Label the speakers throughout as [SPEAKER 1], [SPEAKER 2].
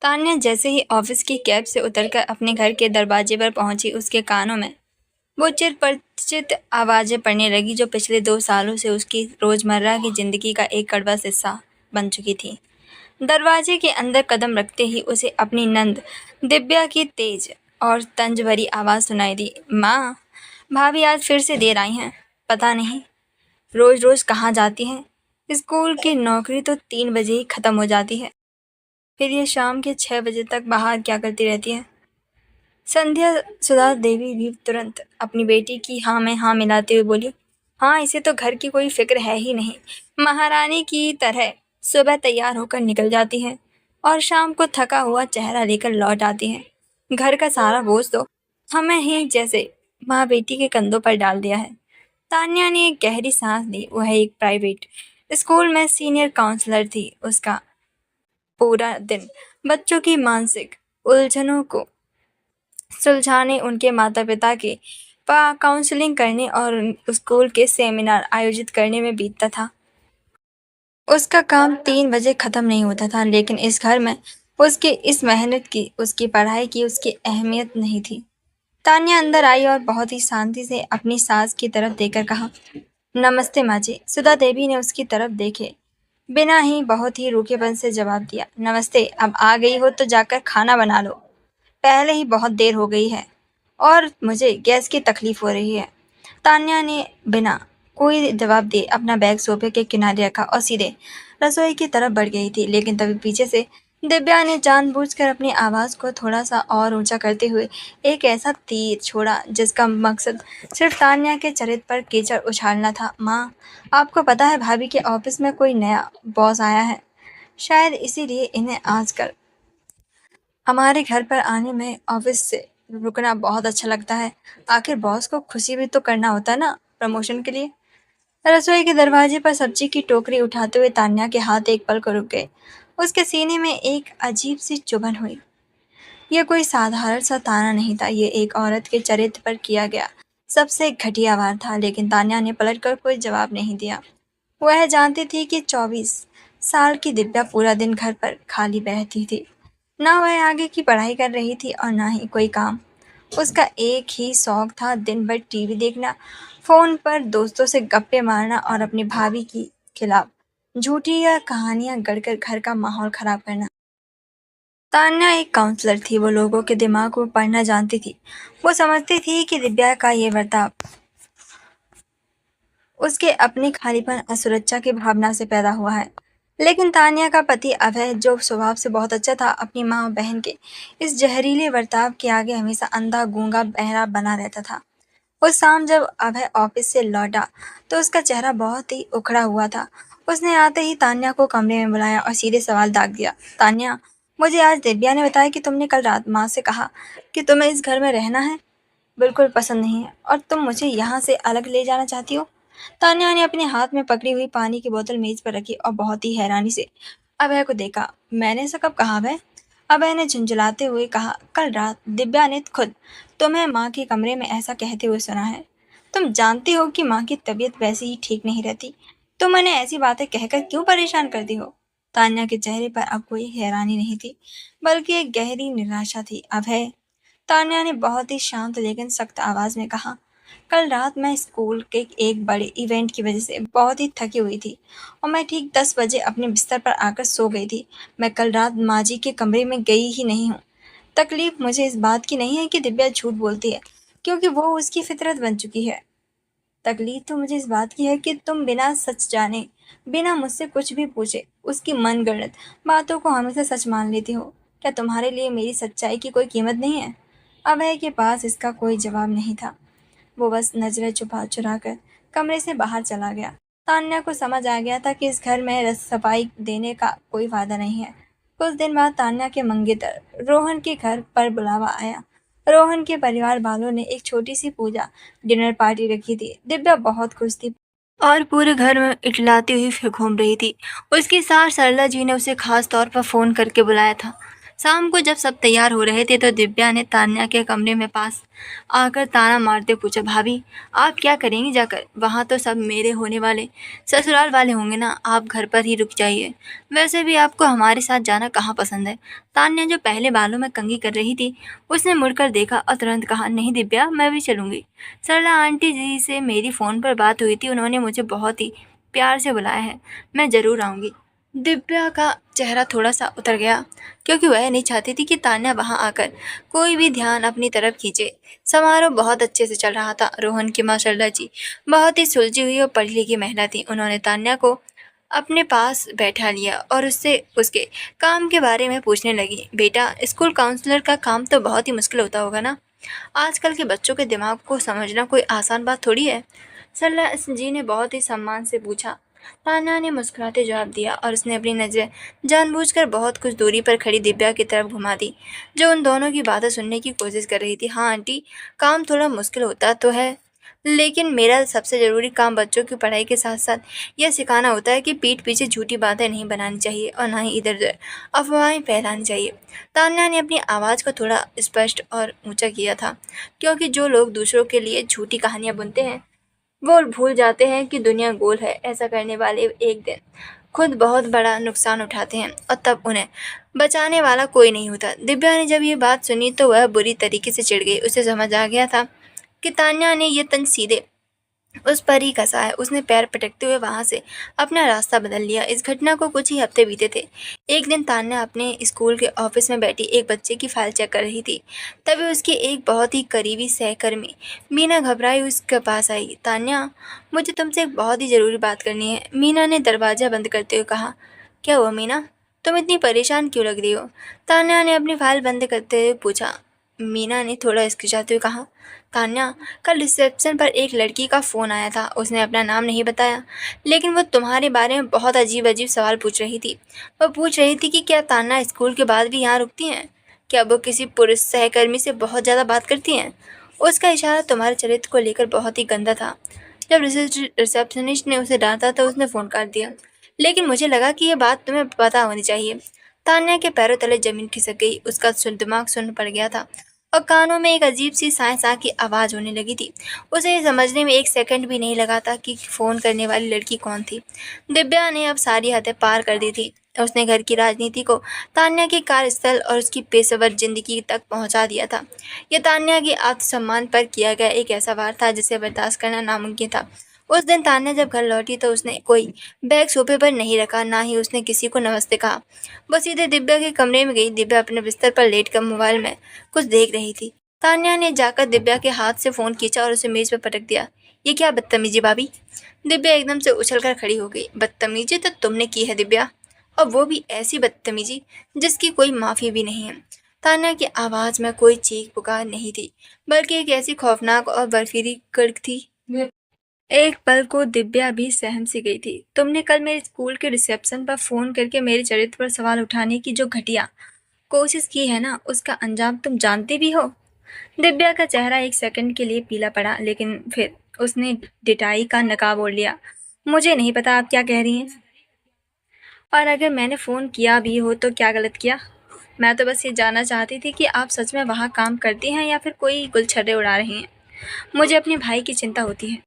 [SPEAKER 1] तान्या जैसे ही ऑफिस की कैब से उतरकर अपने घर के दरवाजे पर पहुंची, उसके कानों में वो चिरपरिचित आवाजें पड़ने लगी जो पिछले 2 सालों से उसकी रोजमर्रा की जिंदगी का एक कड़वा हिस्सा बन चुकी थी। दरवाजे के अंदर कदम रखते ही उसे अपनी नंद दिव्या की तेज और तंज भरी आवाज सुनाई दी। माँ, भाभी आज फिर से देर आई हैं। पता नहीं रोज रोज कहाँ जाती हैं। स्कूल की नौकरी तो 3 बजे ही खत्म हो जाती है, फिर ये शाम के 6 बजे तक बाहर क्या करती रहती है। संध्या सुधा देवी भी तुरंत अपनी बेटी की हाँ में हाँ मिलाते हुए बोली, हाँ, इसे तो घर की कोई फिक्र है ही नहीं। महारानी की तरह सुबह तैयार होकर निकल जाती है और शाम को थका हुआ चेहरा लेकर लौट आती है। घर का सारा बोझ तो हमें ही जैसे माँ बेटी के कंधों पर डाल दिया है। तान्या ने एक गहरी सांस ली। वह एक प्राइवेट स्कूल में सीनियर काउंसलर थी। उसका पूरा दिन बच्चों की मानसिक उलझनों को सुलझाने, उनके माता पिता की काउंसलिंग करने और स्कूल के सेमिनार आयोजित करने में बीतता था। उसका काम 3 बजे खत्म नहीं होता था, लेकिन इस घर में उसकी इस मेहनत की, उसकी पढ़ाई की, उसकी अहमियत नहीं थी। तान्या अंदर आई और बहुत ही शांति से अपनी सास की तरफ देखकर कहा, नमस्ते माँ जी। सुधा देवी ने उसकी तरफ देखे बिना ही बहुत ही रूखेपन से जवाब दिया, नमस्ते। अब आ गई हो तो जाकर खाना बना लो, पहले ही बहुत देर हो गई है और मुझे गैस की तकलीफ हो रही है। तान्या ने बिना कोई जवाब दिए अपना बैग सोफे के किनारे रखा और सीधे रसोई की तरफ बढ़ गई थी, लेकिन तभी पीछे से दिव्या ने जानबूझकर अपनी आवाज को थोड़ा सा और ऊंचा करते हुए एक ऐसा तीर छोड़ा जिसका मकसद सिर्फ तान्या के चरित्र पर कीचड़ उछालना था। माँ, आपको पता है भाभी के ऑफिस में कोई नया बॉस आया है, शायद इसीलिए इन्हें आजकल हमारे घर पर आने में ऑफिस से रुकना बहुत अच्छा लगता है। आखिर बॉस को खुशी भी तो करना होता है ना, प्रमोशन के लिए। रसोई के दरवाजे पर सब्जी की टोकरी उठाते हुए तान्या के हाथ एक पल को रुक गए। उसके सीने में एक अजीब सी चुभन हुई। यह कोई साधारण सा ताना नहीं था, ये एक औरत के चरित्र पर किया गया सबसे घटिया वार था। लेकिन तान्या ने पलटकर कोई जवाब नहीं दिया। वह जानती थी कि 24 साल की दिव्या पूरा दिन घर पर खाली बैठती थी। ना वह आगे की पढ़ाई कर रही थी और ना ही कोई काम। उसका एक ही शौक था, दिन भर टीवी देखना, फोन पर दोस्तों से गप्पे मारना और अपनी भाभी के खिलाफ झूठी या कहानियां गढ़कर घर का माहौल खराब करना। तान्या एक काउंसलर थी, वो लोगों के दिमाग को पढ़ना जानती थी। वो समझती थी कि दिव्या का ये बर्ताव उसके अपनी खालीपन और सुरक्षा की भावना से पैदा हुआ है। लेकिन तान्या का पति अभय, जो स्वभाव से बहुत अच्छा था, अपनी माँ और बहन के इस जहरीले बर्ताव के आगे हमेशा अंधा गूंगा बहरा बना रहता था। उस शाम जब अभय ऑफिस से लौटा तो उसका चेहरा बहुत ही उखड़ा हुआ था। उसने आते ही तान्या को कमरे में बुलाया और सीधे सवाल दाग दिया, तान्या, मुझे आज दिव्या ने बताया कि तुमने कल रात माँ से कहा कि तुम्हें इस घर में रहना है, बिल्कुल पसंद नहीं है और तुम मुझे यहाँ से अलग ले जाना चाहती हो। तान्या ने अपने हाथ में पकड़ी हुई पानी की बोतल मेज पर रखी और बहुत ही हैरानी से अभय को देखा। मैंने ऐसा कब कहा अभय? अभय ने झुंझलाते हुए कहा, कल रात दिव्या ने खुद तुम्हें माँ के कमरे में ऐसा कहते हुए सुना है। तुम जानती हो कि माँ की तबीयत वैसे ही ठीक नहीं रहती, तुम उन्हें ऐसी बातें कहकर क्यों परेशान करती हो? तान्या के चेहरे पर अब कोई हैरानी नहीं थी, बल्कि एक गहरी निराशा थी। अभय, तान्या ने बहुत ही शांत लेकिन सख्त आवाज में कहा, कल रात मैं स्कूल के एक बड़े इवेंट की वजह से बहुत ही थकी हुई थी और मैं ठीक 10 बजे अपने बिस्तर पर आकर सो गई थी। मैं कल रात माँ जी के कमरे में गई ही नहीं हूँ। तकलीफ मुझे इस बात की नहीं है कि दिव्या झूठ बोलती है, क्योंकि वो उसकी फितरत बन चुकी है। तकलीफ तो मुझे इस बात की है कि तुम बिना सच जाने, बिना मुझसे कुछ भी पूछे, उसकी मनगढ़ंत बातों को हमेशा सच मान लेती हो। क्या तुम्हारे लिए मेरी सच्चाई की कोई कीमत नहीं है? अभय के पास इसका कोई जवाब नहीं था। वो बस नजरें छुपा चुरा कर कमरे से बाहर चला गया। तान्या को समझ आ गया था कि इस घर में रस सफाई देने का कोई फायदा नहीं है। कुछ दिन बाद तान्या के मंगेतर रोहन के घर पर बुलावा आया। रोहन के परिवार वालों ने एक छोटी सी पूजा डिनर पार्टी रखी थी। दिव्या बहुत खुश थी और पूरे घर में इटलाती हुई फिर घूम रही थी। उसकी सास सरला जी ने उसे खास तौर पर फोन करके बुलाया था। शाम को जब सब तैयार हो रहे थे तो दिव्या ने तान्या के कमरे में पास आकर ताना मारते पूछा, भाभी आप क्या करेंगी जाकर? वहाँ तो सब मेरे होने वाले ससुराल वाले होंगे ना, आप घर पर ही रुक जाइए। वैसे भी आपको हमारे साथ जाना कहाँ पसंद है? तान्या जो पहले बालों में कंघी कर रही थी उसने मुड़कर देखा और तुरंत कहा, नहीं दिव्या, मैं भी चलूंगी। सरला आंटी जी से मेरी फ़ोन पर बात हुई थी, उन्होंने मुझे बहुत ही प्यार से बुलाया है, मैं ज़रूर आऊँगी। दिव्या का चेहरा थोड़ा सा उतर गया क्योंकि वह नहीं चाहती थी कि तान्या वहां आकर कोई भी ध्यान अपनी तरफ खींचे। समारोह बहुत अच्छे से चल रहा था। रोहन की माँ सरला जी बहुत ही सुलझी हुई और पढ़ी लिखी महिला थी। उन्होंने तान्या को अपने पास बैठा लिया और उससे उसके काम के बारे में पूछने लगी। बेटा, स्कूल काउंसलर का काम तो बहुत ही मुश्किल होता होगा ना? आजकल के बच्चों के दिमाग को समझना कोई आसान बात थोड़ी है। सरला जी ने बहुत ही सम्मान से पूछा। तान्या ने मुस्कुराते जवाब दिया और उसने अपनी नज़रें जानबूझकर बहुत कुछ दूरी पर खड़ी दिव्या की तरफ घुमा दी, जो उन दोनों की बातें सुनने की कोशिश कर रही थी। हाँ आंटी, काम थोड़ा मुश्किल होता तो है, लेकिन मेरा सबसे ज़रूरी काम बच्चों की पढ़ाई के साथ साथ यह सिखाना होता है कि पीठ पीछे झूठी बातें नहीं बनानी चाहिए और ना ही इधर उधर अफवाहें फैलानी चाहिए। तान्या ने अपनी आवाज़ को थोड़ा स्पष्ट और ऊंचा किया था, क्योंकि जो लोग दूसरों के लिए झूठी कहानियां बुनते हैं वो भूल जाते हैं कि दुनिया गोल है। ऐसा करने वाले एक दिन खुद बहुत बड़ा नुकसान उठाते हैं और तब उन्हें बचाने वाला कोई नहीं होता। दिव्या ने जब ये बात सुनी तो वह बुरी तरीके से चिढ़ गई। उसे समझ आ गया था कि तान्या ने ये तंज सीधे उस पर ही कसा है। उसने पैर पटकते हुए वहां से अपना रास्ता बदल लिया। इस घटना को कुछ ही हफ्ते बीते थे। एक दिन तान्या अपने स्कूल के ऑफिस में बैठी एक बच्चे की फाइल चेक कर रही थी। तभी उसकी एक बहुत ही करीबी सहकर्मी मीना घबराई उसके पास आई। तान्या, मुझे तुमसे एक बहुत ही ज़रूरी बात करनी है, मीना ने दरवाज़ा बंद करते हुए कहा। क्या हुआ मीना, तुम इतनी परेशान क्यों लग रही हो? तान्या ने अपनी फाइल बंद करते हुए पूछा। मीना ने थोड़ा हिचकिचाते हुए कहा, तान्या, कल रिसेप्शन पर एक लड़की का फ़ोन आया था। उसने अपना नाम नहीं बताया, लेकिन वो तुम्हारे बारे में बहुत अजीब अजीब सवाल पूछ रही थी। वो पूछ रही थी कि क्या तान्या स्कूल के बाद भी यहाँ रुकती हैं? क्या वो किसी पुरुष सहकर्मी से बहुत ज़्यादा बात करती हैं? उसका इशारा तुम्हारे चरित्र को लेकर बहुत ही गंदा था। जब रिसेप्शनिस्ट ने उसे डांटा तो उसने फ़ोन काट दिया, लेकिन मुझे लगा कि यह बात तुम्हें पता होनी चाहिए। तान्या के पैरों तले जमीन खिसक गई। उसका दिमाग सुन्न पड़ गया था और कानों में एक अजीब सी साए साए की आवाज़ होने लगी थी। उसे ये समझने में एक सेकंड भी नहीं लगा था कि फ़ोन करने वाली लड़की कौन थी। दिव्या ने अब सारी हदें पार कर दी थी। उसने घर की राजनीति को तान्या के कार्यस्थल और उसकी पेशेवर जिंदगी तक पहुंचा दिया था। यह तान्या के आत्मसम्मान पर किया गया एक ऐसा वार था जिसे बर्दाश्त करना नामुमकिन था। उस दिन तान्या जब घर लौटी तो उसने कोई बैग सोफे पर नहीं रखा, ना ही उसने किसी को नमस्ते कहा। वो सीधे दिव्या के कमरे में गई। दिव्या अपने बिस्तर पर लेटकर मोबाइल में कुछ देख रही थी। तान्या ने जाकर दिव्या के हाथ से फ़ोन खींचा और उसे मेज पर पटक दिया। ये क्या बदतमीजी भाभी? दिव्या एकदम से उछलकर खड़ी हो गई। बदतमीजी तो तुमने की है दिव्या, और वो भी ऐसी बदतमीजी जिसकी कोई माफ़ी भी नहीं है। तान्या की आवाज़ में कोई चीख पुकार नहीं थी, बल्कि एक ऐसी खौफनाक और बर्फीली कड़क थी। एक पल को दिव्या भी सहम सी गई थी। तुमने कल मेरे स्कूल के रिसेप्शन पर फ़ोन करके मेरे चरित्र पर सवाल उठाने की जो घटिया कोशिश की है ना, उसका अंजाम तुम जानती भी हो? दिव्या का चेहरा एक सेकंड के लिए पीला पड़ा, लेकिन फिर उसने डिटाई का नकाब ओढ़ लिया। मुझे नहीं पता आप क्या कह रही हैं, और अगर मैंने फ़ोन किया भी हो तो क्या गलत किया? मैं तो बस ये जानना चाहती थी कि आप सच में वहाँ काम करती हैं या फिर कोई गुलछर्रे उड़ा रही हैं। मुझे अपने भाई की चिंता होती है।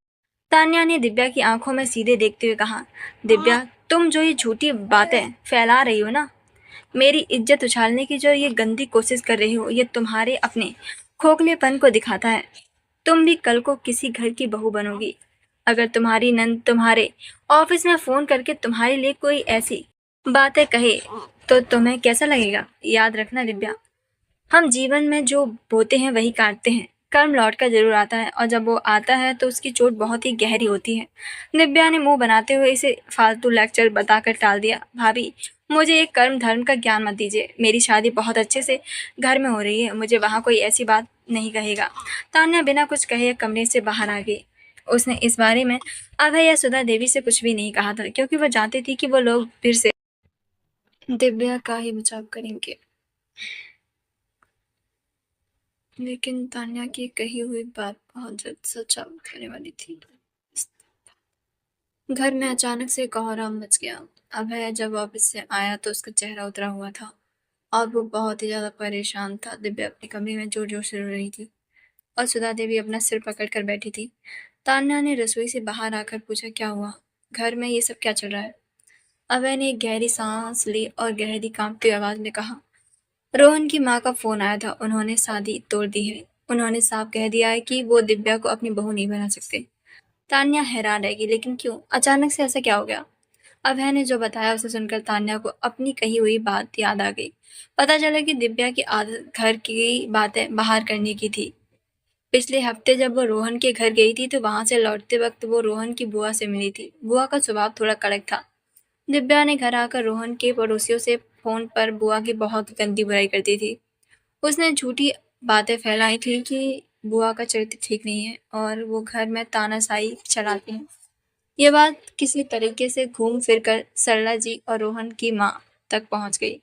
[SPEAKER 1] तान्या ने दिव्या की आंखों में सीधे देखते हुए कहा। दिव्या, तुम जो ये झूठी बातें फैला रही हो ना, मेरी इज्जत उछालने की जो ये गंदी कोशिश कर रही हो, ये तुम्हारे अपने खोखलेपन को दिखाता है। तुम भी कल को किसी घर की बहू बनोगी। अगर तुम्हारी नंद तुम्हारे ऑफिस में फ़ोन करके तुम्हारे लिए कोई ऐसी बातें कहे तो तुम्हें कैसा लगेगा? याद रखना दिव्या, हम जीवन में जो बोते हैं वही काटते हैं। कर्म लौट कर जरूर आता है, और जब वो आता है तो उसकी चोट बहुत ही गहरी होती है। दिव्या ने मुंह बनाते हुए इसे फालतू लेक्चर बताकर टाल दिया। भाभी, मुझे एक कर्म धर्म का ज्ञान मत दीजिए। मेरी शादी बहुत अच्छे से घर में हो रही है, मुझे वहाँ कोई ऐसी बात नहीं कहेगा। तान्या बिना कुछ कहे कमरे से बाहर आ गई। उसने इस बारे में अभय या सुधा देवी से कुछ भी नहीं कहा था, क्योंकि वह जानती थी कि वो लोग फिर से दिव्या का ही बचाव करेंगे। लेकिन तान्या की कही हुई बात बहुत जल्द सच साबित होने वाली थी। घर में अचानक से कोहराम मच गया। अभय जब वापस से आया तो उसका चेहरा उतरा हुआ था। और वो बहुत ही ज़्यादा परेशान था। दिव्या अपने कमरे में ज़ोर-ज़ोर से रो रही थी और सुधा देवी अपना सिर पकड़ कर बैठी थी। तान्या ने रसोई से बाहर आकर पूछा, क्या हुआ? घर में ये सब क्या चल रहा है? अभय ने एक गहरी सांस ली और गहरी कांपती आवाज में कहा, रोहन की माँ का फोन आया था। उन्होंने शादी तोड़ दी है। उन्होंने साफ कह दिया है कि वो दिव्या को अपनी बहू नहीं बना सकते। तान्या हैरान रहेगी, लेकिन क्यों? अचानक से ऐसा क्या हो गया? अभय ने जो बताया उसे सुनकर तान्या को अपनी कही हुई बात याद आ गई। पता चला कि दिव्या की आदत घर की बातें बाहर करने की थी। पिछले हफ्ते जब वो रोहन के घर गई थी तो वहां से लौटते वक्त वो रोहन की बुआ से मिली थी। बुआ का स्वभाव थोड़ा कड़क था। दिव्या ने घर आकर रोहन के पड़ोसियों से फोन पर बुआ की बहुत गंदी बुराई करती थी। उसने झूठी बातें फैलाई थी कि बुआ का चरित्र ठीक नहीं है और वो घर में तानाशाही चलाती है। ये बात किसी तरीके से घूम फिर कर सरला जी और रोहन की माँ तक पहुंच गई।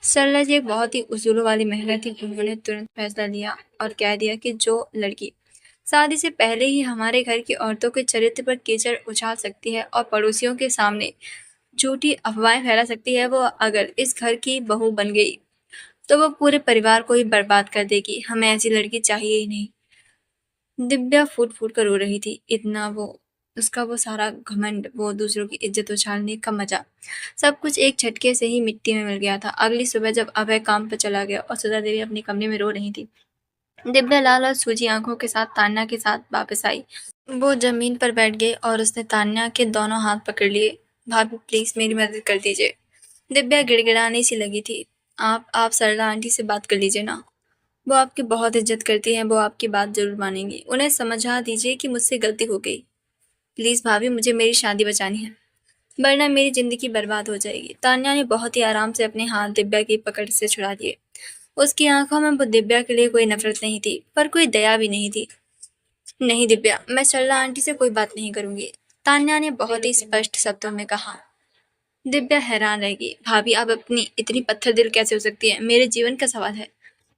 [SPEAKER 1] सरला जी एक बहुत ही उसूलों वाली महिला थी। उन्होंने तुरंत फैसला लिया और कह दिया कि जो लड़की शादी से पहले ही हमारे घर की औरतों के चरित्र पर कीचड़ उछाल सकती है और पड़ोसियों के सामने झूठी अफवाहें फैला सकती है, वो अगर इस घर की बहू बन गई तो वो पूरे परिवार को ही बर्बाद कर देगी। हमें ऐसी लड़की चाहिए ही नहीं। दिव्या फूट फूट कर रो रही थी। इतना वो उसका वो सारा घमंड, वो दूसरों की इज्जत उछालने का मजा, सब कुछ एक झटके से ही मिट्टी में मिल गया था। अगली सुबह जब अभय काम पर चला गया और सुधा देवी अपने कमरे में रो रही थी, दिव्या लाल और सूजी आंखों के साथ तान्या के साथ वापस आई। वो जमीन पर बैठ गई और उसने तान्या के दोनों हाथ पकड़ लिए। भाभी प्लीज मेरी मदद कर दीजिए। दिव्या गिड़गिड़ाने सी लगी थी। आप सरला आंटी से बात कर लीजिए ना। वो आपकी बहुत इज्जत करती हैं, वो आपकी बात जरूर मानेंगी। उन्हें समझा दीजिए कि मुझसे गलती हो गई। प्लीज भाभी, मुझे मेरी शादी बचानी है, वरना मेरी जिंदगी बर्बाद हो जाएगी। तान्या ने बहुत ही आराम से अपने हाथ दिव्या की पकड़ से छुड़ा दिए। उसकी आंखों में वो दिव्या के लिए कोई नफरत नहीं थी, पर कोई दया भी नहीं थी। नहीं दिव्या, मैं सरला आंटी से कोई बात नहीं करूंगी, तान्या ने बहुत ही स्पष्ट शब्दों में कहा। दिव्या हैरान रहेगी। भाभी, आप अपनी इतनी पत्थर दिल कैसे हो सकती है? मेरे जीवन का सवाल है।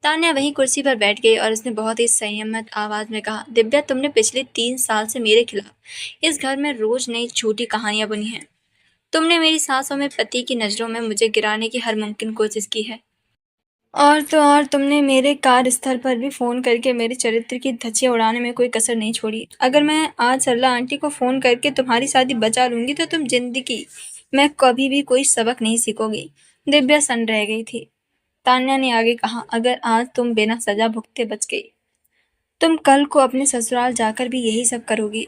[SPEAKER 1] तान्या वहीं कुर्सी पर बैठ गई और उसने बहुत ही संयमित आवाज में कहा, दिव्या, तुमने पिछले 3 साल से मेरे खिलाफ इस घर में रोज नई झूठी कहानियां बुनी हैं। तुमने मेरी सांसों में, पति की नजरों में मुझे गिराने की हर मुमकिन कोशिश की है। और तो और तुमने मेरे कार्यस्थल पर भी फोन करके मेरे चरित्र की धज्जियां उड़ाने में कोई कसर नहीं छोड़ी। अगर मैं आज सरला आंटी को फोन करके तुम्हारी शादी बचा लूंगी तो तुम जिंदगी में कभी भी कोई सबक नहीं सीखोगी। दिव्या सन रह गई थी। तान्या ने आगे कहा, अगर आज तुम बिना सजा भुगते बच गई, तुम कल को अपने ससुराल जाकर भी यही सब करोगी।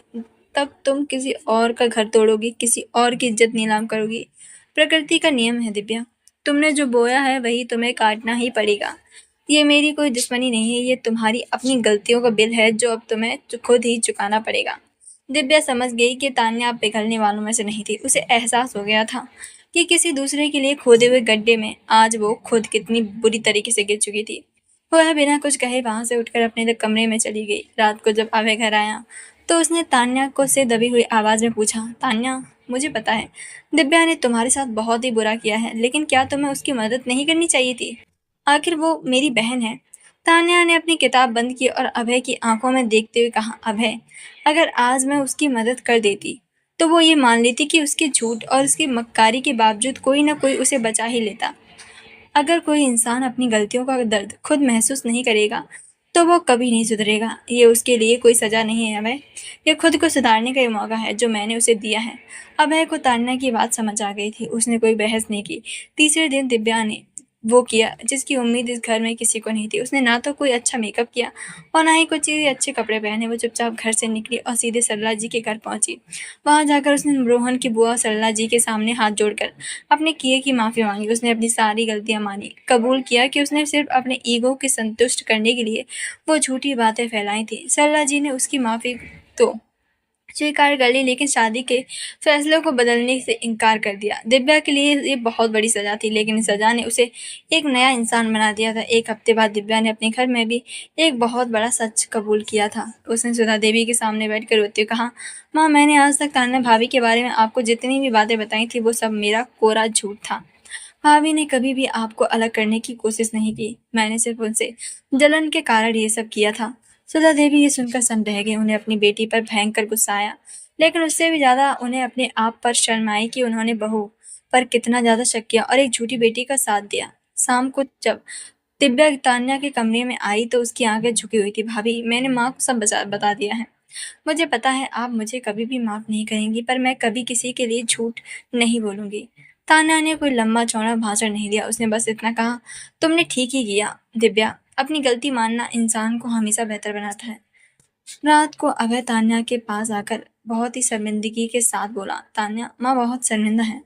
[SPEAKER 1] तब तुम किसी और का घर तोड़ोगी, किसी और की इज्जत नीलाम करोगी। प्रकृति का नियम है दिव्या, तुमने जो बोया है वही तुम्हें काटना ही पड़ेगा। ये मेरी कोई दुश्मनी नहीं है, ये तुम्हारी अपनी गलतियों का बिल है जो अब तुम्हें खुद ही चुकाना पड़ेगा। दिव्या समझ गई कि तान्या अब पिघलने वालों में से नहीं थी। उसे एहसास हो गया था कि किसी दूसरे के लिए खोदे हुए गड्ढे में आज वो खुद कितनी बुरी तरीके से गिर चुकी थी। वह बिना कुछ कहे वहां से उठकर अपने कमरे में चली गई। रात को जब अभय घर आया तो उसने तान्या को से दबी हुई आवाज में पूछा, तान्या, मुझे पता है दिव्या ने तुम्हारे साथ बहुत ही बुरा किया है, लेकिन क्या तुम्हें उसकी मदद नहीं करनी चाहिए थी? आखिर वो मेरी बहन है। तान्या ने अपनी किताब बंद की और अभय की आंखों में देखते हुए कहा, अभय, अगर आज मैं उसकी मदद कर देती तो वो ये मान लेती कि उसके झूठ और उसकी मक्कारी के बावजूद कोई ना कोई उसे बचा ही लेता। अगर कोई इंसान अपनी गलतियों का दर्द खुद महसूस नहीं करेगा तो वो कभी नहीं सुधरेगा। ये उसके लिए कोई सजा नहीं है अभय, ये खुद को सुधारने का मौका है जो मैंने उसे दिया है। अभय को तान्या की बात समझ आ गई थी। उसने कोई बहस नहीं की। तीसरे दिन दिव्या ने वो किया जिसकी उम्मीद इस घर में किसी को नहीं थी। उसने ना तो कोई अच्छा मेकअप किया और ना ही कुछ अच्छे कपड़े पहने। वो चुपचाप घर से निकली और सीधे सरला जी के घर पहुंची। वहां जाकर उसने रोहन की बुआ सरला जी के सामने हाथ जोड़कर अपने किए की माफी मांगी। उसने अपनी सारी गलतियां मानी, कबूल किया कि उसने सिर्फ अपने ईगो के संतुष्ट करने के लिए वो झूठी बातें फैलाई थी। सरला जी ने उसकी माफी तो स्वीकार कर ली, लेकिन शादी के फैसले को बदलने से इनकार कर दिया। दिव्या के लिए ये बहुत बड़ी सजा थी, लेकिन इस सजा ने उसे एक नया इंसान बना दिया था। एक हफ्ते बाद दिव्या ने अपने घर में भी एक बहुत बड़ा सच कबूल किया था। उसने सुधा देवी के सामने बैठकर रोते हुए कहा, माँ, मैंने आज तक तान्या भाभी के बारे में आपको जितनी भी बातें बताई थी वो सब मेरा कोरा झूठ था। भाभी ने कभी भी आपको अलग करने की कोशिश नहीं की। मैंने सिर्फ उनसे जलन के कारण ये सब किया था। सुधा देवी ये सुनकर सन्न रह गई। उन्हें अपनी बेटी पर भयंकर गुस्सा आया, लेकिन उससे भी ज्यादा उन्हें अपने आप पर शर्म आई कि उन्होंने बहू पर कितना ज्यादा शक किया और एक झूठी बेटी का साथ दिया। शाम को जब दिव्या तान्या के कमरे में आई तो उसकी आंखें झुकी हुई थी। भाभी, मैंने माँ को सब बता दिया है। मुझे पता है आप मुझे कभी भी माफ नहीं करेंगी, पर मैं कभी किसी के लिए झूठ नहीं बोलूंगी। तान्या ने कोई लंबा चौड़ा भाषण नहीं दिया। उसने बस इतना कहा, तुमने ठीक ही किया दिव्या। अपनी गलती मानना इंसान को हमेशा बेहतर बनाता है। रात को अभय तान्या के पास आकर बहुत ही शर्मिंदगी के साथ बोला, तान्या, माँ बहुत शर्मिंदा है।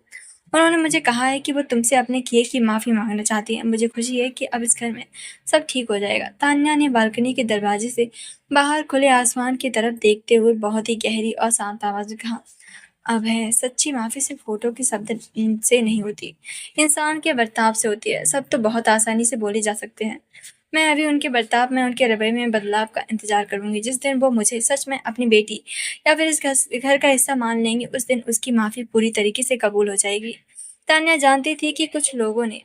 [SPEAKER 1] उन्होंने मुझे कहा है कि वो तुमसे अपने किए की माफ़ी मांगना चाहती है। मुझे खुशी है कि अब इस घर में सब ठीक हो जाएगा। तान्या ने बालकनी के दरवाजे से बाहर खुले आसमान की तरफ देखते हुए बहुत ही गहरी और शांत आवाज में कहा, अभय, सच्ची माफ़ी सिर्फ फोटो के शब्द से नहीं होती, इंसान के बर्ताव से होती है। सब तो बहुत आसानी से बोले जा सकते हैं। मैं अभी उनके बर्ताव में, उनके रवैये में बदलाव का इंतजार करूंगी। जिस दिन वो मुझे सच में अपनी बेटी या फिर इस घर का हिस्सा मान लेंगे, उस दिन उसकी माफ़ी पूरी तरीके से कबूल हो जाएगी। तान्या जानती थी कि कुछ लोगों ने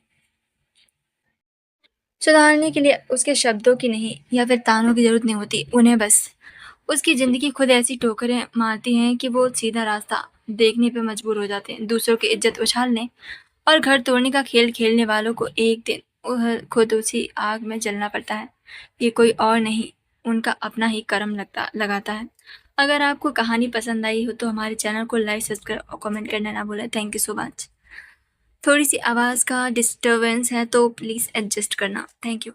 [SPEAKER 1] सुधारने के लिए उसके शब्दों की नहीं या फिर तानों की जरूरत नहीं होती। उन्हें बस उसकी ज़िंदगी खुद ऐसी ठोकरें मारती हैं कि वो सीधा रास्ता देखने पे मजबूर हो जाते हैं। दूसरों की इज्जत उछालने और घर तोड़ने का खेल खेलने वालों को एक दिन वह खुद उसी आग में जलना पड़ता है। ये कोई और नहीं, उनका अपना ही कर्म लगाता है। अगर आपको कहानी पसंद आई हो तो हमारे चैनल को लाइक, सब्सक्राइब और कमेंट करना ना भूलें। Thank you so much. थोड़ी सी आवाज़ का डिस्टर्बेंस है तो प्लीज़ एडजस्ट करना। Thank you.